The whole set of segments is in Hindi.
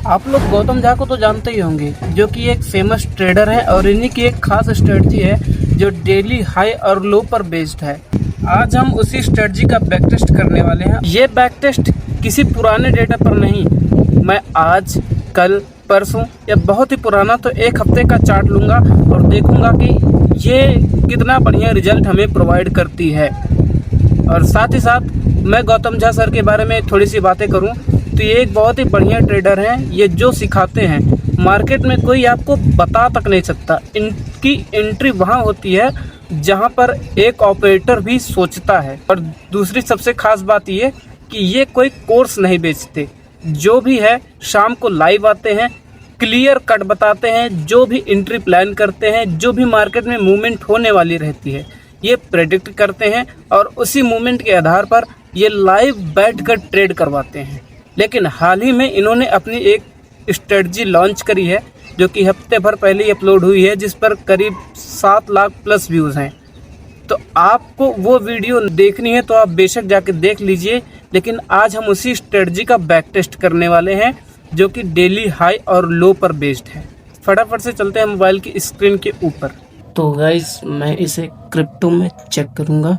आप लोग गौतम झा को तो जानते ही होंगे, जो कि एक फेमस ट्रेडर है और इन्हीं की एक खास स्ट्रेटजी है जो डेली हाई और लो पर बेस्ड है। आज हम उसी स्ट्रेटजी का बैक टेस्ट करने वाले हैं। ये बैक टेस्ट किसी पुराने डेटा पर नहीं, मैं आज, कल, परसों या बहुत ही पुराना तो एक हफ्ते का चार्ट लूँगा और देखूँगा कि ये कितना बढ़िया रिजल्ट हमें प्रोवाइड करती है। और साथ ही साथ मैं गौतम झा सर के बारे में थोड़ी सी बातें करूं तो ये एक बहुत ही बढ़िया ट्रेडर हैं। ये जो सिखाते हैं मार्केट में कोई आपको बता तक नहीं सकता। इनकी एंट्री वहां होती है जहां पर एक ऑपरेटर भी सोचता है। और दूसरी सबसे खास बात ये कि ये कोई कोर्स नहीं बेचते, जो भी है शाम को लाइव आते हैं, क्लियर कट बताते हैं, जो भी एंट्री प्लान करते हैं, जो भी मार्केट में मूवमेंट होने वाली रहती है ये प्रेडिक्ट करते हैं और उसी मूवमेंट के आधार पर ये लाइव बैठकर ट्रेड करवाते हैं। लेकिन हाल ही में इन्होंने अपनी एक स्ट्रेटजी लॉन्च करी है जो कि हफ्ते भर पहले ही अपलोड हुई है, जिस पर करीब 7 लाख प्लस व्यूज़ हैं। तो आपको वो वीडियो देखनी है तो आप बेशक जाके देख लीजिए, लेकिन आज हम उसी स्ट्रेटजी का बैक टेस्ट करने वाले हैं जो कि डेली हाई और लो पर बेस्ड है। फटाफट से चलते हैं मोबाइल की स्क्रीन के ऊपर। तो गाइस मैं इसे क्रिप्टो में चेक करूंगा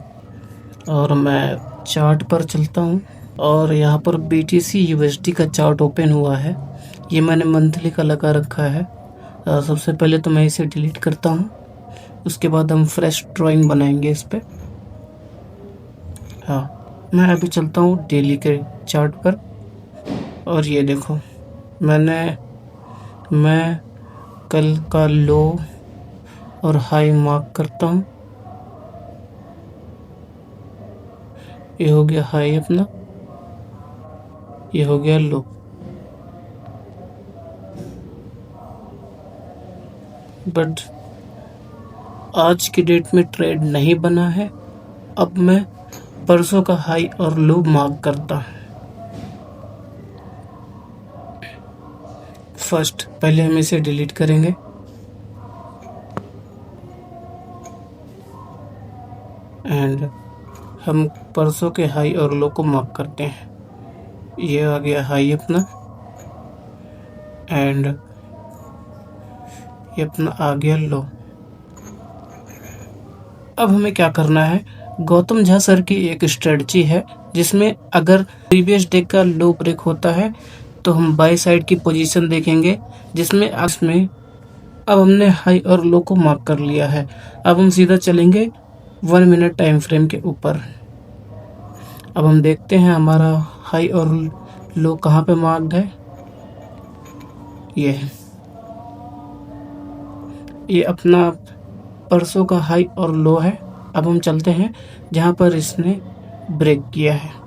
और मैं चार्ट पर चलता हूं और यहाँ पर BTC USD का चार्ट ओपन हुआ है। ये मैंने मंथली का लगा रखा है। सबसे पहले तो मैं इसे डिलीट करता हूं, उसके बाद हम फ्रेश ड्राइंग बनाएंगे इस पे। हाँ, मैं अभी चलता हूँ डेली के चार्ट पर और ये देखो मैं कल का लो और हाई मार्क करता हूँ। ये हो गया हाई अपना, ये हो गया लो। बट आज की डेट में ट्रेड नहीं बना है। अब मैं परसों का हाई और लो मार्क करता हूँ। फर्स्ट पहले हम इसे डिलीट करेंगे एंड हम परसों के हाई और लो को मार्क करते हैं। ये आ गया हाई अपना एंड ये अपना आ गया लो। अब हमें क्या करना है, गौतम झा सर की एक स्ट्रेटजी है जिसमें अगर प्रीवियस डे का लो ब्रेक होता है तो हम बाय साइड की पोजीशन देखेंगे, जिसमें अब हमने हाई और लो को मार्क कर लिया है। अब हम सीधा चलेंगे 1 मिनट टाइम फ्रेम के ऊपर। अब हम देखते हैं हमारा हाई और लो कहाँ पे मार्क्ड है। ये अपना परसों का हाई और लो है। अब हम चलते हैं जहाँ पर इसने ब्रेक किया है।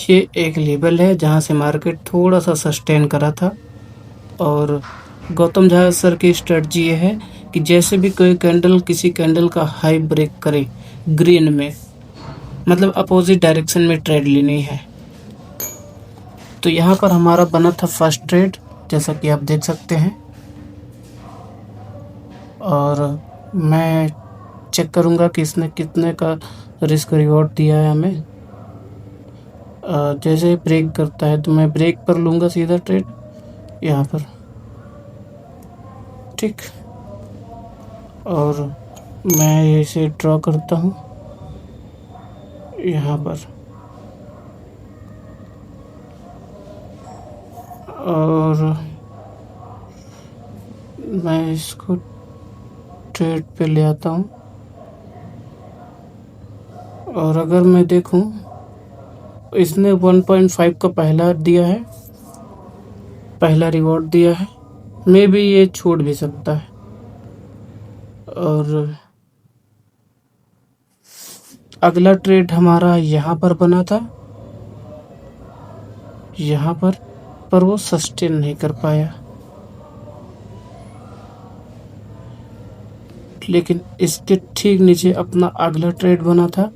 ये एक लेवल है जहाँ से मार्केट थोड़ा सा सस्टेन करा था और गौतम झा सर की स्ट्रेटजी ये है कि जैसे भी कोई कैंडल किसी कैंडल का हाई ब्रेक करे ग्रीन में, मतलब अपोजिट डायरेक्शन में ट्रेड लेनी है। तो यहाँ पर हमारा बना था फर्स्ट ट्रेड, जैसा कि आप देख सकते हैं। और मैं चेक करूँगा कि इसने कितने का रिस्क रिवॉर्ड दिया है हमें। जैसे ब्रेक करता है तो मैं ब्रेक पर लूँगा सीधा ट्रेड यहाँ पर, ठीक। और मैं इसे ड्रॉ करता हूँ यहाँ पर और मैं इसको ट्रेड पे ले आता हूँ। और अगर मैं देखूँ इसने 1.5 का पहला दिया है, पहला रिवॉर्ड दिया है। मे भी ये छोड़ भी सकता है। और अगला ट्रेड हमारा यहाँ पर बना था, यहाँ पर वो सस्टेन नहीं कर पाया। लेकिन इसके ठीक नीचे अपना अगला ट्रेड बना था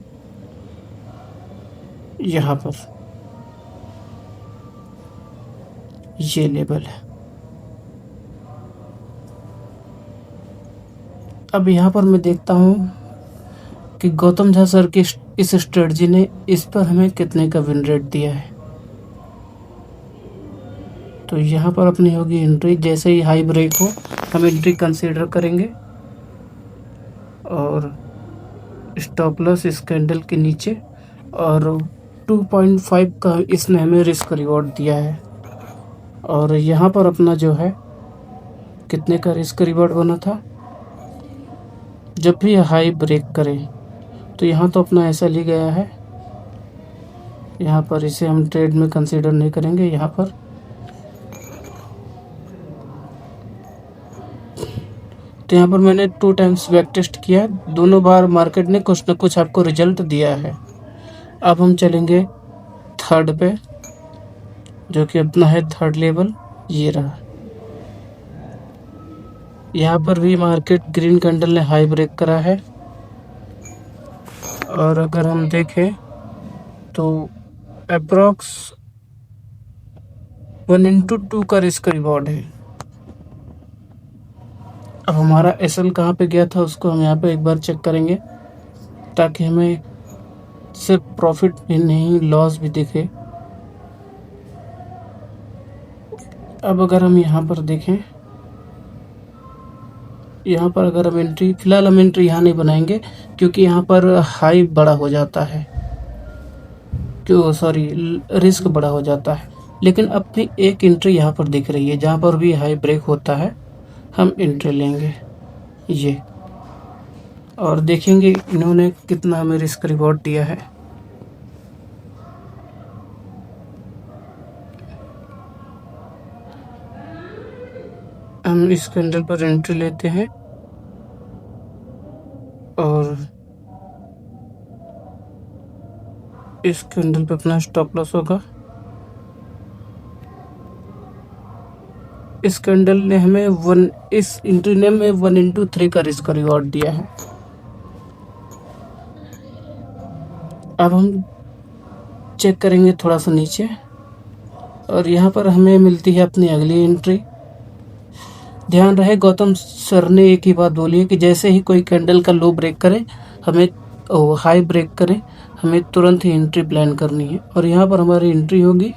यहाँ पर, ये लेवल है। अब यहाँ पर मैं देखता हूँ कि गौतम झा सर की इस स्ट्रेटजी ने इस पर हमें कितने का विन रेट दिया है। तो यहाँ पर अपनी होगी एंट्री, जैसे ही हाई ब्रेक हो हम एंट्री कंसीडर करेंगे और स्टॉप लॉस इस कैंडल के नीचे, और 2.5 का इसने हमें रिस्क रिवॉर्ड दिया है। और यहाँ पर अपना जो है कितने का रिस्क रिवॉर्ड बना था, जब भी हाई ब्रेक करें तो यहाँ तो अपना ऐसा ली गया है, यहाँ पर इसे हम ट्रेड में कंसीडर नहीं करेंगे। यहाँ पर तो यहाँ पर मैंने 2 टाइम्स बैक टेस्ट किया, दोनों बार मार्केट ने कुछ न कुछ आपको रिजल्ट दिया है। अब हम चलेंगे थर्ड पे, जो कि अपना है थर्ड लेवल, ये रहा। यहाँ पर भी मार्केट ग्रीन कैंडल ने हाई ब्रेक करा है, और अगर हम देखें तो अप्रॉक्स 1/2 का रिस्क रिवॉर्ड है। अब हमारा एसएल कहाँ पे गया था उसको हम यहाँ पे एक बार चेक करेंगे, ताकि हमें सिर्फ प्रॉफिट भी नहीं लॉस भी दिखे। अब अगर हम यहाँ पर देखें, यहाँ पर अगर हम एंट्री, फिलहाल हम एंट्री यहाँ नहीं बनाएंगे क्योंकि यहाँ पर हाई बड़ा हो जाता है, क्यों सॉरी रिस्क बड़ा हो जाता है। लेकिन अपनी एक एंट्री यहाँ पर दिख रही है, जहाँ पर भी हाई ब्रेक होता है हम एंट्री लेंगे ये, और देखेंगे इन्होंने कितना हमें रिस्क रिवॉर्ड दिया है। हम इस कैंडल पर एंट्री लेते हैं और इस कैंडल पर अपना स्टॉप लॉस होगा। इस कैंडल ने हमें इस एंट्री ने हमें 1/3 का रिस्क रिवॉर्ड दिया है। अब हम चेक करेंगे थोड़ा सा नीचे, और यहाँ पर हमें मिलती है अपनी अगली एंट्री। ध्यान रहे गौतम सर ने एक ही बात बोली है कि जैसे ही कोई कैंडल का लो ब्रेक करे हमें हाई ब्रेक करे, हमें तुरंत ही एंट्री प्लान करनी है। और यहाँ पर हमारी एंट्री होगी,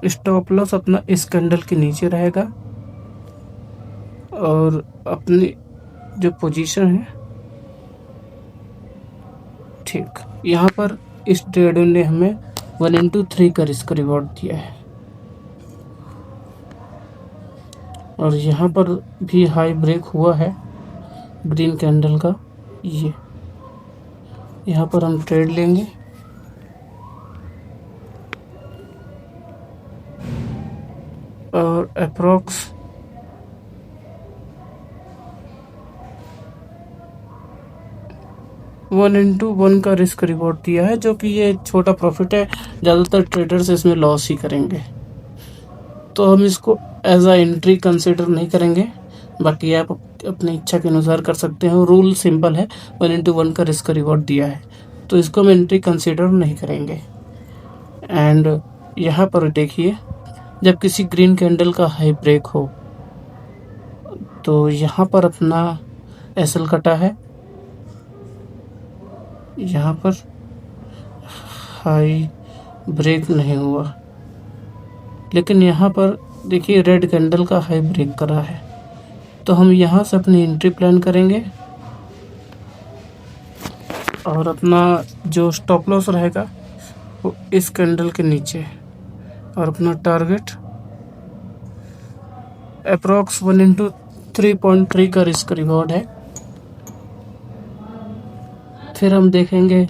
स्टॉप लॉस अपना इस कैंडल के नीचे रहेगा, और अपनी जो पोजीशन है ठीक यहाँ पर इस ट्रेड ने हमें 1/3 का रिस्क रिवॉर्ड दिया है। और यहाँ पर भी हाई ब्रेक हुआ है ग्रीन कैंडल का, ये यहाँ पर हम ट्रेड लेंगे और अप्रॉक्स 1/1 का रिस्क रिवॉर्ड दिया है, जो कि ये छोटा प्रॉफिट है, ज़्यादातर ट्रेडर्स इसमें लॉस ही करेंगे, तो हम इसको एज आ एंट्री कंसिडर नहीं करेंगे। बाकी आप अपनी इच्छा के अनुसार कर सकते हैं। रूल सिंपल है, 1/1 का रिस्क रिवॉर्ड दिया है तो इसको हम एंट्री कंसिडर नहीं करेंगे। एंड यहाँ पर देखिए, जब किसी ग्रीन कैंडल का हाई ब्रेक हो तो यहाँ पर अपना एसएल कटा है, यहाँ पर हाई ब्रेक नहीं हुआ, लेकिन यहाँ पर देखिए रेड कैंडल का हाई ब्रेक करा है, तो हम यहाँ से अपनी एंट्री प्लान करेंगे और अपना जो स्टॉप लॉस रहेगा वो इस कैंडल के नीचे, और अपना टारगेट अप्रॉक्स 1/3.3 का रिस्क रिवॉर्ड है। फिर हम देखेंगे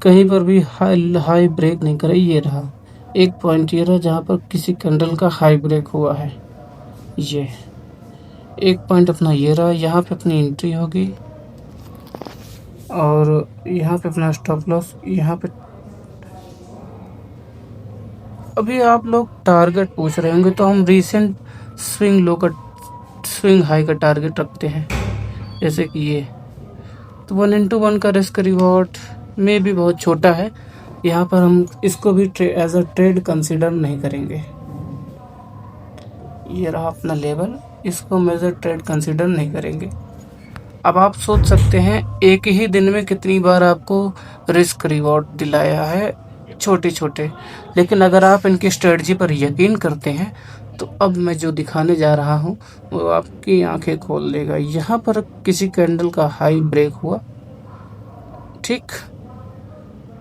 कहीं पर भी हाई ब्रेक नहीं करे, ये रहा एक पॉइंट, ये रहा जहाँ पर किसी कैंडल का हाई ब्रेक हुआ है, ये एक पॉइंट अपना ये रहा, यहाँ पे अपनी एंट्री होगी और यहाँ पे अपना स्टॉप लॉस। यहाँ पे अभी आप लोग टारगेट पूछ रहे होंगे, तो हम रिसेंट स्विंग हाई का टारगेट रखते हैं, जैसे कि ये, तो 1/1 का रिस्क रिवॉर्ड में भी बहुत छोटा है, यहाँ पर हम इसको भी एज अ ट्रेड कंसीडर नहीं करेंगे। ये रहा अपना लेवल, इसको हम एज अ ट्रेड कंसीडर नहीं करेंगे। अब आप सोच सकते हैं एक ही दिन में कितनी बार आपको रिस्क रिवॉर्ड दिलाया है छोटे छोटे, लेकिन अगर आप इनकी स्ट्रेटजी पर यकीन करते हैं तो अब मैं जो दिखाने जा रहा हूँ वो आपकी आंखें खोल देगा। यहाँ पर किसी कैंडल का हाई ब्रेक हुआ, ठीक,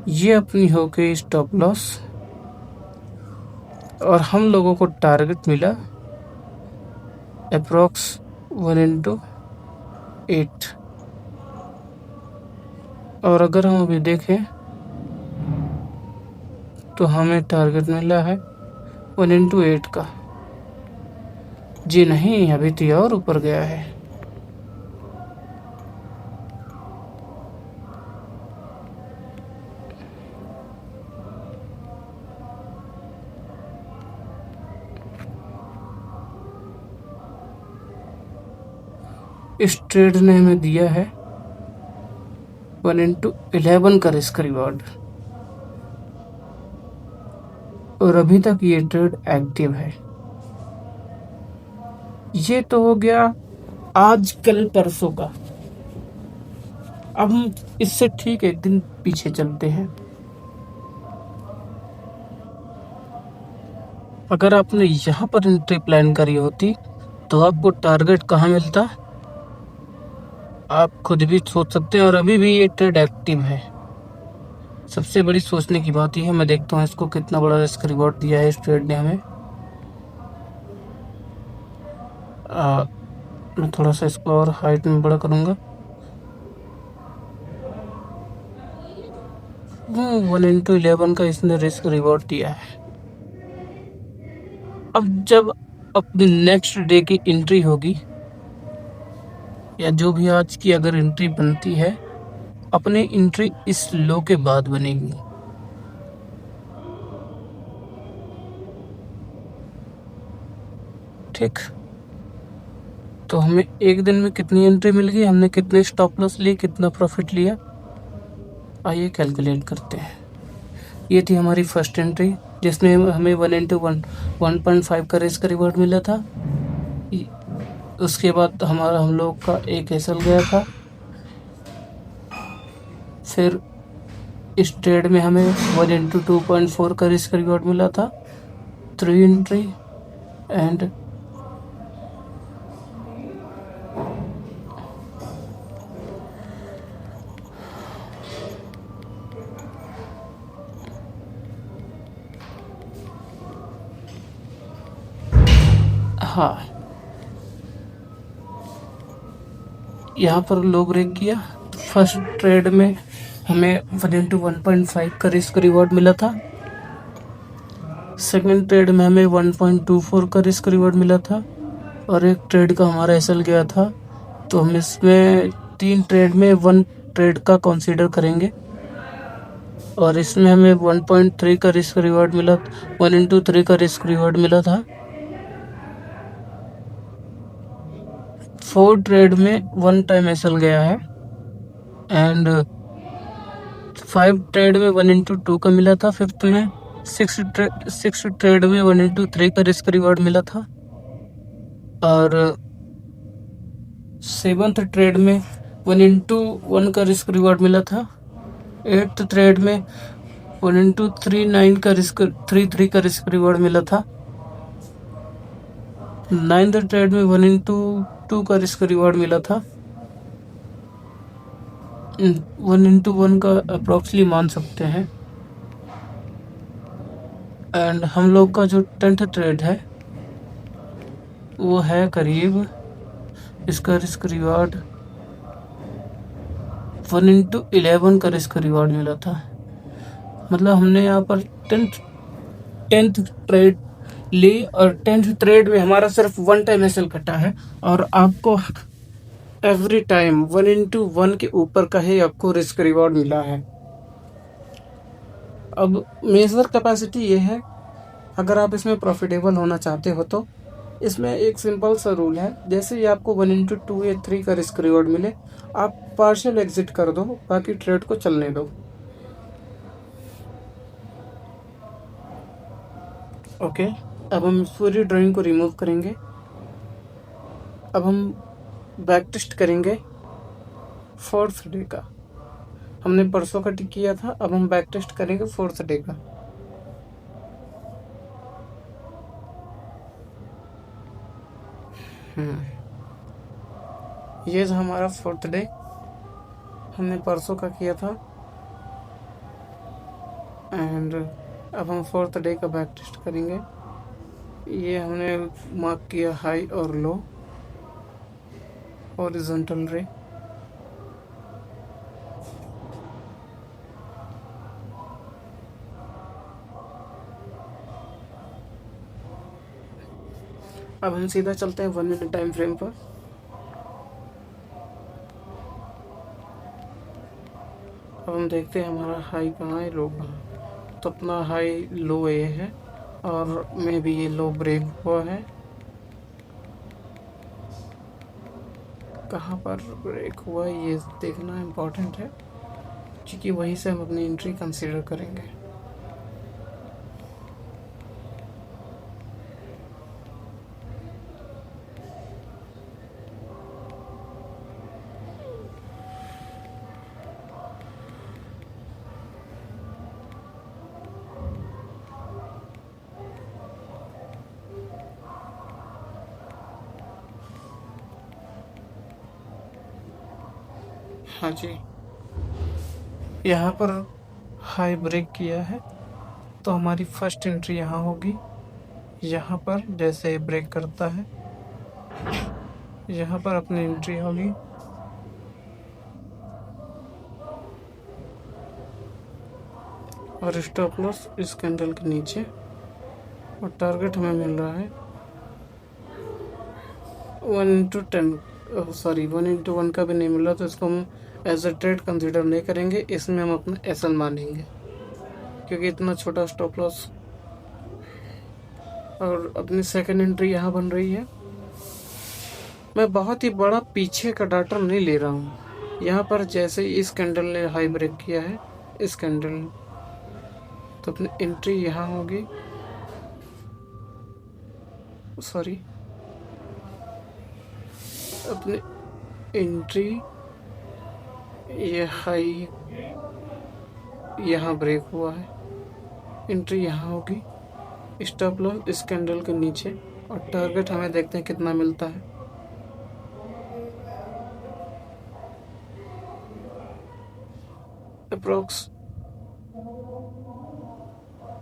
ये अपनी हो गई स्टॉप लॉस और हम लोगों को टारगेट मिला अप्रोक्स 1/8। और अगर हम अभी देखें तो हमें टारगेट मिला है 1/8 का। जी नहीं, अभी तो और ऊपर गया है। इस ट्रेड ने हमें दिया है 1/11 का रिस्क रिवॉर्ड और अभी तक ये ट्रेड एक्टिव है। ये तो हो गया आज कल परसों का। अब हम इससे ठीक एक दिन पीछे चलते हैं। अगर आपने यहाँ पर एंट्री प्लान करी होती तो आपको टारगेट कहाँ मिलता, आप खुद भी सोच सकते हैं। और अभी भी ये ट्रेड एक्टिव है। सबसे बड़ी सोचने की बात यह है, मैं देखता हूँ इसको कितना बड़ा रिस्क रिवॉर्ड दिया है इस ट्रेड ने हमें। मैं थोड़ा सा इसको और हाइट में बड़ा करूँगा। 1/11 का इसने रिस्क रिवॉर्ड दिया है। अब जब अपनी नेक्स्ट डे की एंट्री होगी या जो भी आज की अगर एंट्री बनती है, अपनी एंट्री इस लो के बाद बनेगी। ठीक, तो हमें एक दिन में कितनी एंट्री मिल गई, हमने कितने स्टॉप लॉस लिए, कितना प्रॉफिट लिया, आइए कैलकुलेट करते हैं। ये थी हमारी फर्स्ट एंट्री जिसमें हमें 1/1 का रिस्क रिवॉर्ड मिला था। उसके बाद हम लोग का एक एसएल गया था। फिर इस ट्रेड में हमें 1/2.4 का रिस्क रिवॉर्ड मिला था, 3 एंट्री एंड हाँ, यहाँ पर लो ब्रेक किया। फर्स्ट ट्रेड में हमें 1/1.5 का रिस्क रिवॉर्ड मिला था। सेकंड ट्रेड में हमें 1.24 का रिस्क रिवॉर्ड मिला था और एक ट्रेड का हमारा एसएल गया था। तो हम इसमें 3 ट्रेड में 1 ट्रेड का कंसीडर करेंगे और इसमें हमें 1.3 का रिस्क रिवॉर्ड मिला, 1/3 का रिस्क रिवॉर्ड मिला था। 4 ट्रेड में 1 टाइम एसएल गया है एंड 5 ट्रेड में 1/2 का मिला था। 5th में 6 ट्रेड में 1/3 का रिस्क रिवॉर्ड मिला था और 7th ट्रेड में 1/1 का रिस्क रिवॉर्ड मिला था। 8th ट्रेड में 1/39 का रिस्क 3 का रिस्क रिवॉर्ड मिला था। 9th ट्रेड में 1/2 का रिस्क रिवॉर्ड मिला था। 1/1 का अप्रोक्सली मान सकते हैं। एंड हम लोग का जो 10th ट्रेड है वो है करीब, इसका रिस्क रिवॉर्ड 1/11 का रिस्क रिवॉर्ड मिला था। मतलब हमने यहाँ पर 10th ट्रेड ली और 10th ट्रेड में हमारा सिर्फ 1 टाइम एसएल कटा है और आपको एवरी टाइम 1/1 के ऊपर का ही आपको रिस्क रिवॉर्ड मिला है। अब मेजर कैपेसिटी ये है, अगर आप इसमें प्रॉफिटेबल होना चाहते हो तो इसमें एक सिंपल सा रूल है, जैसे ही आपको 1/2 या 3 का रिस्क रिवॉर्ड मिले आप पार्शियल एग्जिट कर दो, बाकी ट्रेड को चलने दो। ओके, अब हम पूरी ड्राइंग को रिमूव करेंगे। अब हम बैक टेस्ट करेंगे 4th डे का। हमने परसों का टिक किया था, अब हम बैक टेस्ट करेंगे 4th डे का। ये था हमारा 4th डे, हमने परसों का किया था। एंड अब हम 4th डे का बैक टेस्ट करेंगे। ये हमने मार्क किया हाई और लो, हॉरिजॉन्टल रे। अब हम सीधा चलते हैं 1 मिनट टाइम फ्रेम पर। अब हम देखते हैं हमारा हाई कहाँ है, लो कहाँ। तो अपना हाई लो ये है, और मे भी ये लो ब्रेक हुआ है। कहाँ पर ब्रेक हुआ है ये देखना इम्पोर्टेंट है, क्योंकि वहीं से हम अपनी एंट्री कंसीडर करेंगे। हाँ जी, यहाँ पर हाई ब्रेक किया है, तो हमारी फर्स्ट एंट्री यहाँ होगी। यहाँ पर जैसे ब्रेक करता है, यहाँ पर अपनी एंट्री होगी। और स्टॉप लॉस इस कैंडल के नीचे, और टारगेट हमें मिल रहा है 1/1 का भी नहीं मिल रहा, तो इसको हम एज अ ट्रेड कंसीडर नहीं करेंगे। इसमें हम अपना एसएल मानेंगे, क्योंकि इतना छोटा स्टॉप लॉस। और अपनी सेकंड एंट्री यहाँ बन रही है। मैं बहुत ही बड़ा पीछे का डाटा नहीं ले रहा हूँ। यहाँ पर जैसे इस कैंडल ने हाई ब्रेक किया है, इस कैंडल, तो अपनी एंट्री यहाँ होगी। सॉरी, अपनी एंट्री, ये हाई यहाँ ब्रेक हुआ है, एंट्री यहाँ होगी। स्टॉप लॉस इस कैंडल के नीचे, और टारगेट हमें देखते हैं कितना मिलता है। अप्रोक्स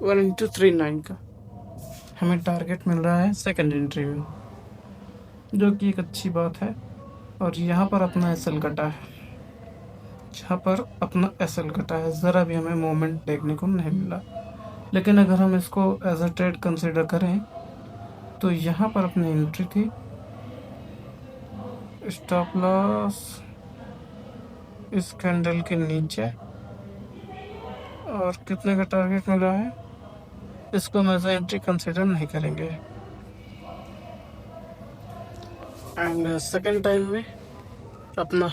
1/39 का हमें टारगेट मिल रहा है सेकंड एंट्री में, जो कि एक अच्छी बात है। और यहाँ पर अपना एसएल कटा है, जहाँ पर अपना एसएल कटा है, ज़रा भी हमें मोमेंट देखने को नहीं मिला। लेकिन अगर हम इसको एज अ ट्रेड कंसीडर करें, तो यहाँ पर अपनी एंट्री थी। स्टॉप लॉस इस कैंडल के नीचे, और कितने का टारगेट मिला है, इसको हम एज अ एंट्री कंसीडर नहीं करेंगे। एंड सेकेंड टाइम में अपना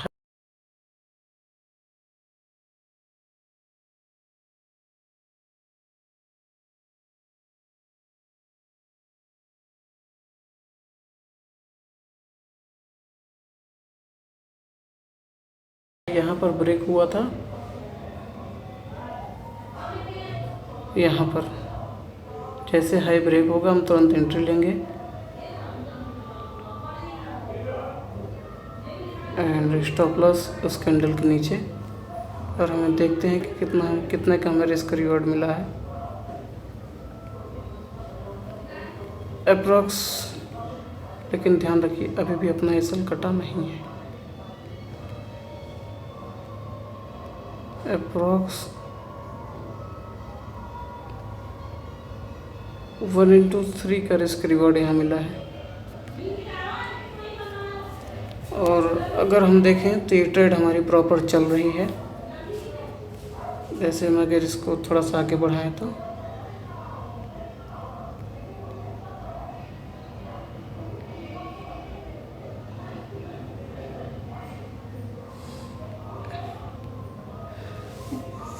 यहाँ पर ब्रेक हुआ था, यहाँ पर जैसे हाई ब्रेक होगा हम तुरंत एंट्री लेंगे। एंड स्टॉप लॉस उस कैंडल के नीचे, और हमें देखते हैं कि कितने का हमें रिस्क रिवॉर्ड मिला है। अप्रॉक्स, लेकिन ध्यान रखिए अभी भी अपना एसएल कटा नहीं है। अप्रॉक्स 1/3 का रिस्क रिवॉर्ड यहाँ मिला है। और अगर हम देखें तो ये ट्रेड हमारी प्रॉपर चल रही है। जैसे हम अगर इसको थोड़ा सा आगे बढ़ाएं तो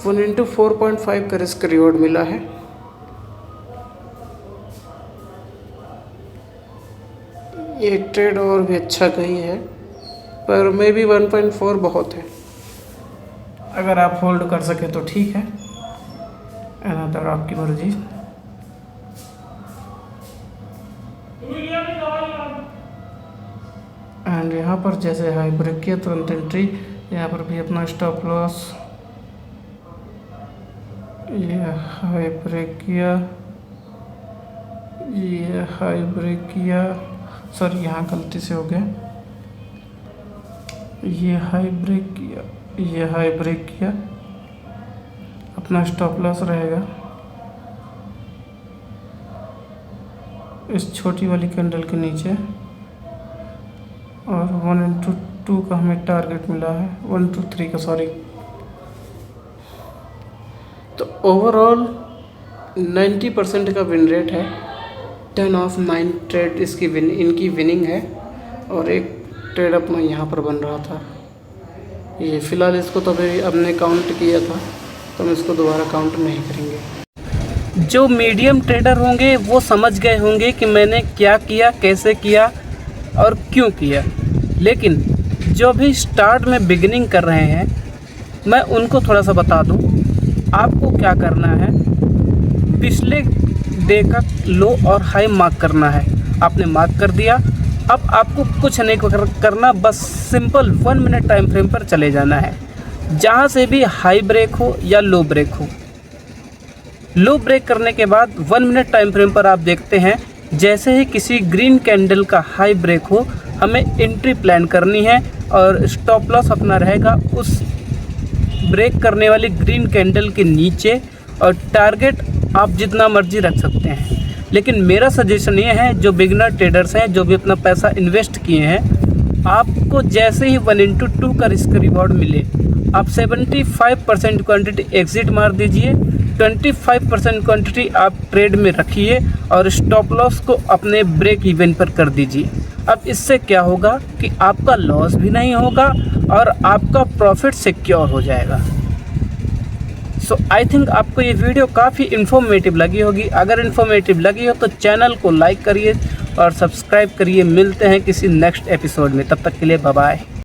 वन इंटू 4.5 का रिस्क रिवॉर्ड मिला है। ये ट्रेड और भी अच्छा गई है, पर मे बी 1.4 बहुत है। अगर आप होल्ड कर सके तो ठीक है, अनदर आपकी मर्जी। एंड यहाँ पर जैसे हाई ब्रेक किया तुरंत एंट्री, यहाँ पर भी अपना स्टॉप लॉस। ये हाई ब्रेक किया, ये हाई ब्रेक किया, सॉरी यहाँ गलती से हो गया। ये हाई ब्रेक किया, ये हाई ब्रेक किया, अपना स्टॉप लॉस रहेगा इस छोटी वाली कैंडल के नीचे। और 1/2 का हमें टारगेट मिला है, 1/3 का सॉरी। तो ओवरऑल 90% का विन रेट है। 10 ऑफ 9 ट्रेड इनकी विनिंग है, और एक ट्रेड अपना यहाँ पर बन रहा था। ये फ़िलहाल इसको तो अभी हमने काउंट किया था, तो हम इसको दोबारा काउंट नहीं करेंगे। जो मीडियम ट्रेडर होंगे वो समझ गए होंगे कि मैंने क्या किया, कैसे किया और क्यों किया। लेकिन जो भी स्टार्ट में बिगिनिंग कर रहे हैं, मैं उनको थोड़ा सा बता दूं। आपको क्या करना है, पिछले डे का लो और हाई मार्क करना है। आपने मार्क कर दिया, अब आपको कुछ नहीं करना, बस सिंपल 1 मिनट टाइम फ्रेम पर चले जाना है। जहाँ से भी हाई ब्रेक हो या लो ब्रेक हो, लो ब्रेक करने के बाद 1 मिनट टाइम फ्रेम पर आप देखते हैं, जैसे ही किसी ग्रीन कैंडल का हाई ब्रेक हो, हमें एंट्री प्लान करनी है और स्टॉप लॉस अपना रहेगा उस ब्रेक करने वाली ग्रीन कैंडल के नीचे, और टारगेट आप जितना मर्जी रख सकते हैं। लेकिन मेरा सजेशन ये है, जो बिगिनर ट्रेडर्स हैं, जो भी अपना पैसा इन्वेस्ट किए हैं, आपको जैसे ही 1/2 का रिस्क रिवॉर्ड मिले, आप 75% क्वांटिटी एग्जिट मार दीजिए, 25% क्वांटिटी आप ट्रेड में रखिए और स्टॉप लॉस को अपने ब्रेक इवन पर कर दीजिए। अब इससे क्या होगा कि आपका लॉस भी नहीं होगा और आपका प्रॉफिट सिक्योर हो जाएगा। सो आई थिंक आपको ये वीडियो काफ़ी इन्फॉर्मेटिव लगी होगी। अगर इन्फॉर्मेटिव लगी हो तो चैनल को लाइक करिए और सब्सक्राइब करिए। मिलते हैं किसी नेक्स्ट एपिसोड में, तब तक के लिए बाय बाय।